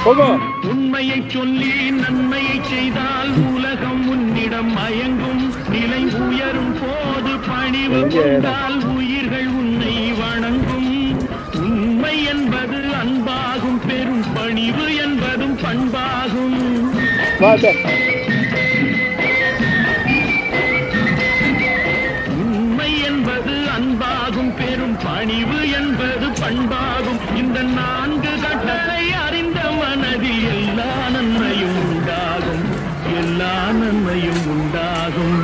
ಹೋಗು. உண்மையை சொல்லி நன்மையை செய்தால் உலகம் உன்னிடம் மயங்கும். நிலை உயரும் போது பணிவு கொண்டால் உயிர்கள் உன்னை வணங்கும். உண்மை என்பது அன்பாகும், பெரும் பணிவு என்பதும் பண்பாகும். உண்மை என்பது அன்பாகும், பெரும் பணிவு என்பது பண்பாகும். இந்த 4 கட்டளை அறிந்த மனதில் எல்லா நன்மையும் உண்டாகும், எல்லா நன்மையும் உண்டாகும்.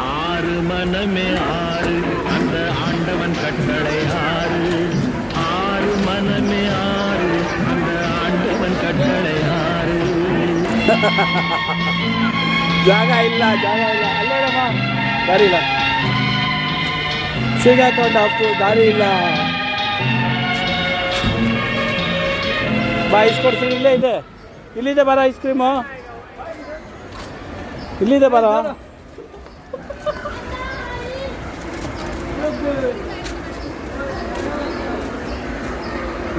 6 மனமே 6, அந்த ஆண்டவன் கட்டளை 6. 6 மனமே 6, அந்த ஆண்டவன் கட்டளை 6. ಜಾಗ ಇಲ್ಲ ಅಲ್ಲೇಡಮ್ಮ, ದಾರಿ ಇಲ್ಲ, ಸಿಗಾಕೊಂಡು ಅಪ್ಪು ದಾರಿ ಇಲ್ಲ. ಬಾ, ಐಸ್ ಕೊಡ್ತೀನಿ, ಇಲ್ಲಿದೆ ಬರ ಐಸ್ ಕ್ರೀಮು, ಇಲ್ಲಿದೆ ಬರ.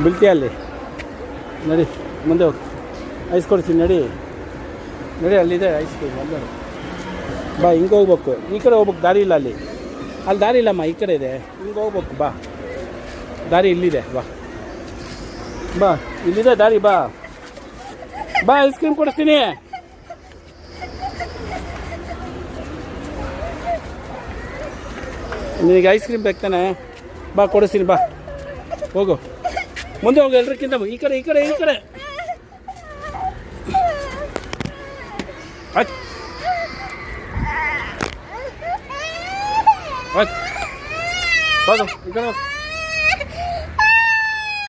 ಬೀಳ್ತೀಯ ಅಲ್ಲಿ, ನಡಿ ಮುಂದೆ ಹೋಗಿ, ಐಸ್ ಕೊಡ್ತೀನಿ, ನಡಿ ಅಲ್ಲಿದೆ ಐಸ್ ಕ್ರೀಮ್. ಅಲ್ಲ ಬಾ, ಹಿಂಗೆ ಹೋಗ್ಬೇಕು, ಈ ಕಡೆ ಹೋಗ್ಬೇಕು, ದಾರಿ ಇಲ್ಲ ಅಲ್ಲಿ ದಾರಿ ಇಲ್ಲಮ್ಮ, ಈ ಕಡೆ ಇದೆ, ಹಿಂಗೆ ಹೋಗ್ಬೇಕು. ಬಾ, ದಾರಿ ಇಲ್ಲಿದೆ, ಬಾ ಇಲ್ಲಿದೆ ದಾರಿ, ಬಾ ಐಸ್ ಕ್ರೀಮ್ ಕೊಡಿಸ್ತೀನಿ. ನಿನಗೆ ಐಸ್ ಕ್ರೀಮ್ ಬೇಕಾನೆ? ಬಾ ಕೊಡಿಸ್ತೀನಿ, ಬಾ ಹೋಗು, ಮುಂದೆ ಹೋಗು, ಎಲ್ರಿಗಿಂತ ಈ ಕಡೆ ಆಯ್ತು, ಹೋಗು ಈ ಕಡೆ.